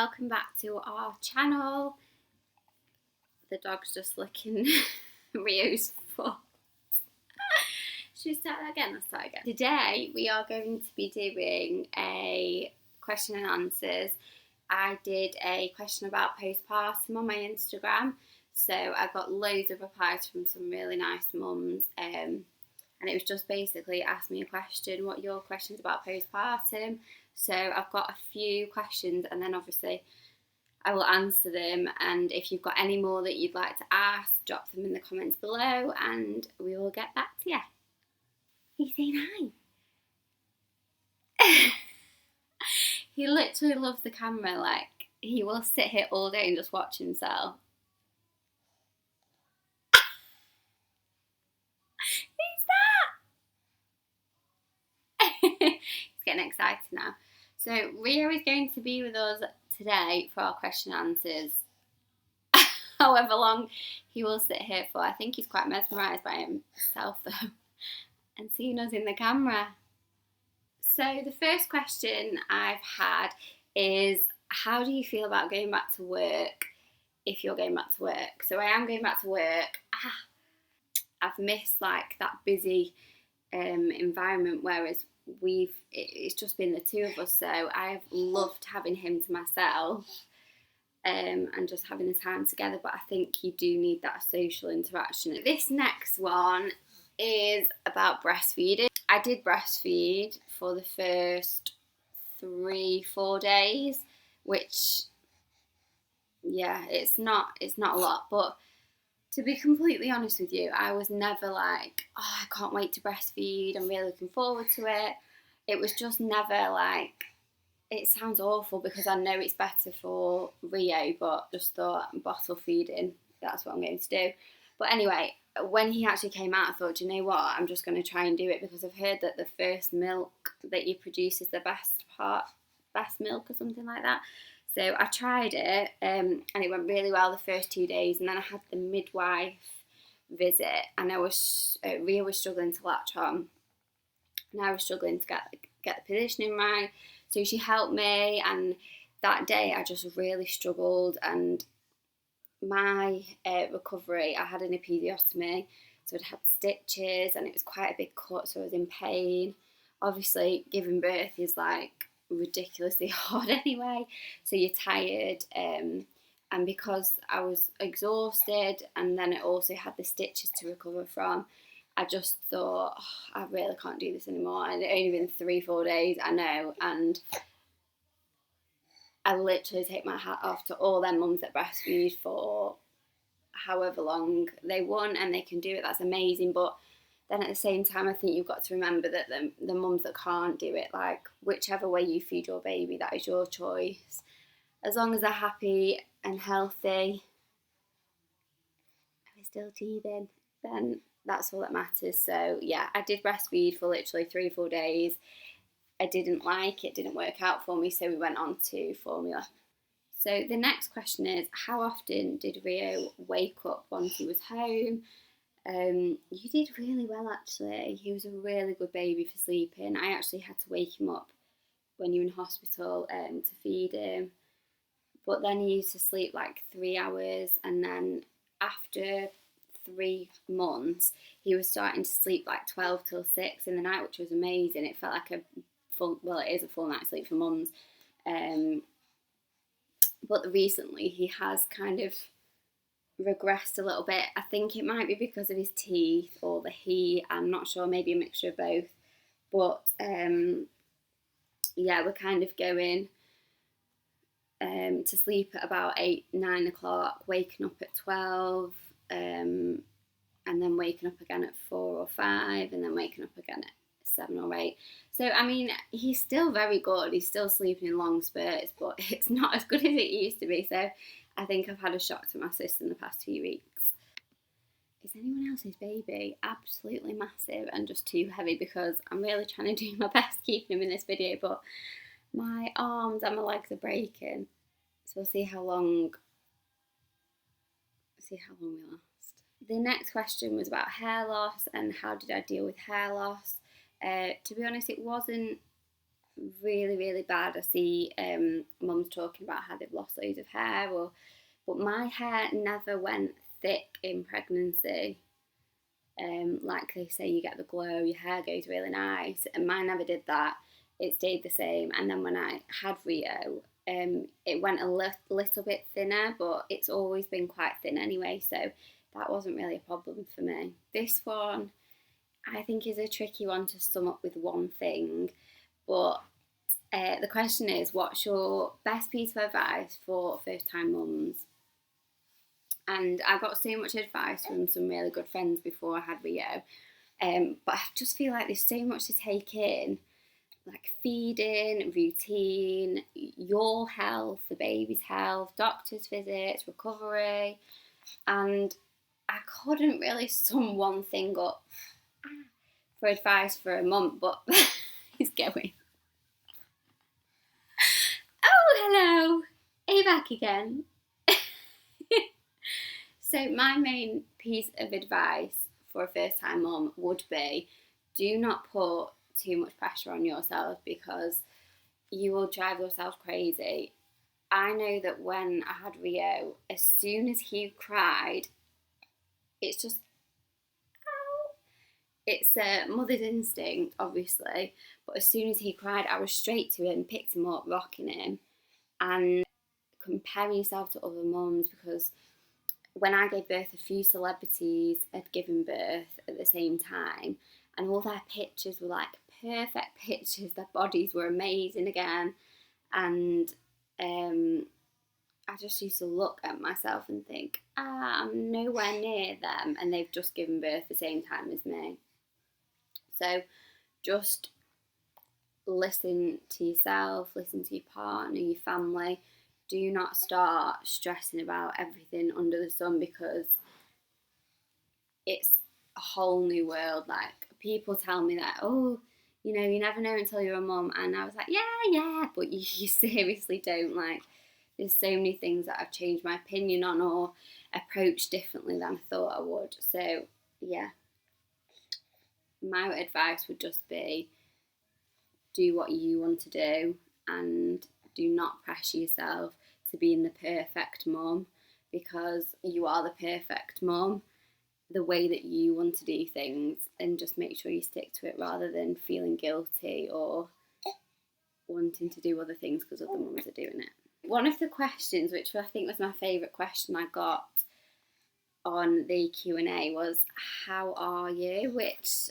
welcome back to our channel. The dog's just licking Rio's foot. Should we start again? Let's start again. Today we are going to be doing a question and answers. I did a question about postpartum on my Instagram, so I got loads of replies from some really nice mums, and it was just basically ask me a question, what are your questions about postpartum? So I've got a few questions and then obviously I will answer them, and if you've got any more that you'd like to ask, drop them in the comments below and we will get back to you. He's saying hi. He literally loves the camera, like he will sit here all day and just watch himself. He's getting excited now. So Rio is going to be with us today for our question and answers. However long he will sit here for. I think he's quite mesmerised by himself though and seeing us in the camera. So the first question I've had is, how do you feel about going back to work if you're going back to work? So I am going back to work. I've missed like that busy environment, whereas it's just been the two of us, so I've loved having him to myself and just having the time together, but I think you do need that social interaction. This next one is about breastfeeding. I did breastfeed for the first 3-4 days, which it's not a lot, but to be completely honest with you, I was never like, oh, I can't wait to breastfeed, I'm really looking forward to it. It was just never like, it sounds awful because I know it's better for Rio, but just thought bottle feeding, that's what I'm going to do. But anyway, when he actually came out, I thought, do you know what, I'm just going to try and do it because I've heard that the first milk that you produce is the best milk or something like that. So I tried it and it went really well the first 2 days, and then I had the midwife visit and Rio was struggling to latch on and I was struggling to get the positioning right. So she helped me, and that day I just really struggled, and my recovery, I had an episiotomy, so I'd had stitches and it was quite a big cut, so I was in pain. Obviously giving birth is like ridiculously hard anyway, so you're tired, and because I was exhausted and then it also had the stitches to recover from, I just thought, oh, I really can't do this anymore. And it only been 3-4 days, I know, and I literally take my hat off to all them mums that breastfeed for however long they want and they can do it. That's amazing. But then at the same time, I think you've got to remember that the mums that can't do it, like whichever way you feed your baby, that is your choice. As long as they're happy and healthy, and they're still teething, then that's all that matters. So yeah, I did breastfeed for literally 3-4 days. I didn't like it, didn't work out for me, so we went on to formula. So the next question is, how often did Rio wake up once he was home? You did really well actually. He was a really good baby for sleeping. I actually had to wake him up when you were in hospital to feed him, but then he used to sleep like 3 hours, and then after 3 months he was starting to sleep like 12 till 6 in the night, which was amazing. It felt like it is a full night's sleep for mums, but recently he has kind of regressed a little bit. I think it might be because of his teeth or the heat, I'm not sure, maybe a mixture of both, but we're kind of going to sleep at about 8-9 o'clock, waking up at 12, and then waking up again at 4 or 5, and then waking up again at 7 or 8. So I mean, he's still very good, he's still sleeping in long spurts, but it's not as good as it used to be. So I think I've had a shock to my system the past 2 weeks. Is anyone else's baby absolutely massive and just too heavy? Because I'm really trying to do my best keeping him in this video, but my arms and my legs are breaking. So we'll see how long we last. The next question was about hair loss and how did I deal with hair loss. To be honest, it wasn't really, really bad. I see mums talking about how they've lost loads of hair, but my hair never went thick in pregnancy. Like they say, you get the glow, your hair goes really nice, and mine never did that. It stayed the same. And then when I had Rio, it went a little bit thinner, but it's always been quite thin anyway, so that wasn't really a problem for me. This one, I think, is a tricky one to sum up with one thing, but the question is, what's your best piece of advice for first-time mums? And I got so much advice from some really good friends before I had Rio, but I just feel like there's so much to take in, like feeding, routine, your health, the baby's health, doctor's visits, recovery, and I couldn't really sum one thing up for advice for a mum, but he's going. Oh, hello. Are you back again? So my main piece of advice for a first-time mum would be, do not put too much pressure on yourself, because you will drive yourself crazy. I know that when I had Rio, as soon as he cried, it's just, ow. It's a mother's instinct, obviously, but as soon as he cried, I was straight to him, picked him up, rocking him, and comparing yourself to other mums, because when I gave birth, a few celebrities had given birth at the same time, and all their pictures were like perfect pictures. Their bodies were amazing again, and I just used to look at myself and think, I'm nowhere near them, and they've just given birth the same time as me. So just listen to yourself, listen to your partner, your family. Do not start stressing about everything under the sun, because it's a whole new world. Like, people tell me that, oh, you know, you never know until you're a mum. And I was like, yeah, but you seriously don't. Like, there's so many things that I've changed my opinion on or approached differently than I thought I would. So, yeah, my advice would just be, do what you want to do and do not pressure yourself to being the perfect mum, because you are the perfect mum the way that you want to do things, and just make sure you stick to it rather than feeling guilty or wanting to do other things because other mums are doing it. One of the questions, which I think was my favourite question I got on the Q&A, was, how are you? Which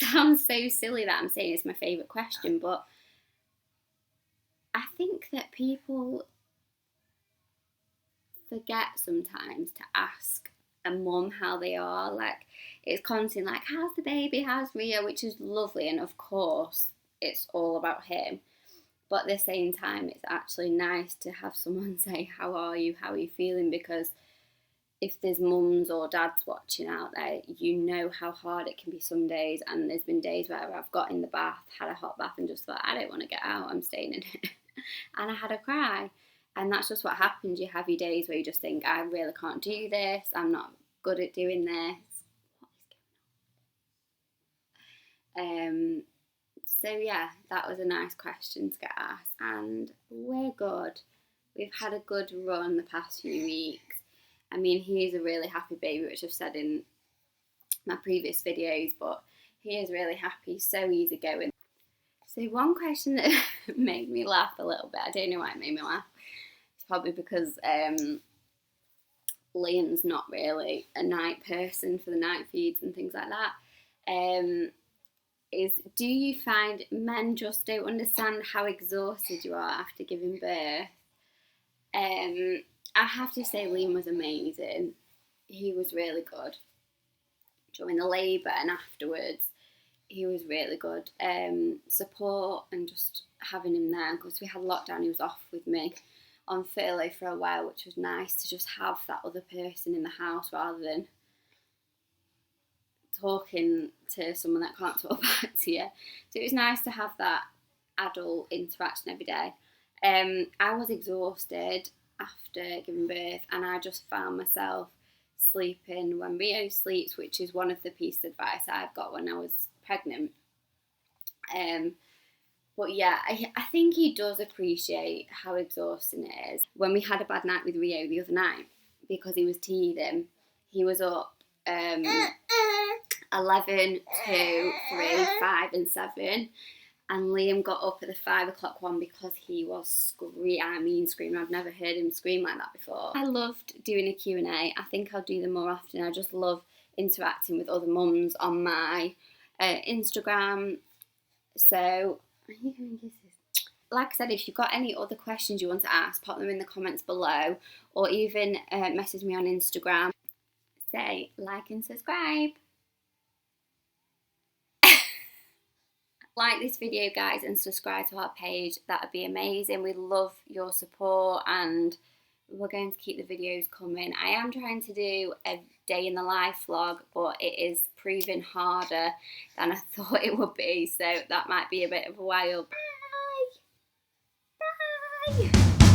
sounds so silly that I'm saying it's my favourite question, but I think that people forget sometimes to ask a mum how they are. Like, it's constantly like, how's the baby, how's Rio, which is lovely, and of course it's all about him, but at the same time it's actually nice to have someone say, how are you feeling, because if there's mums or dads watching out there, you know how hard it can be some days. And there's been days where I've got in the bath, had a hot bath, and just thought, I don't want to get out, I'm staying in it. And I had a cry. And that's just what happens. You have your days where you just think, I really can't do this, I'm not good at doing this. So yeah, that was a nice question to get asked, and we're good. We've had a good run the past few weeks. I mean, he is a really happy baby, which I've said in my previous videos, but he is really happy, so easygoing. So one question that made me laugh a little bit, I don't know why it made me laugh, it's probably because Liam's not really a night person for the night feeds and things like that, is, do you find men just don't understand how exhausted you are after giving birth? I have to say Liam was amazing. He was really good during the labour and afterwards. He was really good. Support and just having him there, because we had lockdown, he was off with me on furlough for a while, which was nice to just have that other person in the house rather than talking to someone that can't talk back to you. So it was nice to have that adult interaction every day. I was exhausted after giving birth, and I just found myself sleeping when Rio sleeps, which is one of the pieces of advice I've got when I was pregnant. But yeah, I think he does appreciate how exhausting it is. When we had a bad night with Rio the other night, because he was teething, he was up 11, 2, 3, 5 and 7. And Liam got up at the 5 o'clock one because he was screaming. I've never heard him scream like that before. I loved doing a Q&A. I think I'll do them more often. I just love interacting with other mums on my Instagram. So, are you going kisses? Like I said, if you've got any other questions you want to ask, pop them in the comments below, or even message me on Instagram. Say like and subscribe. Like this video, guys, and subscribe to our page. That would be amazing. We love your support, and we're going to keep the videos coming. I am trying to do a day in the life vlog, but it is proving harder than I thought it would be, so that might be a bit of a while. Bye! Bye!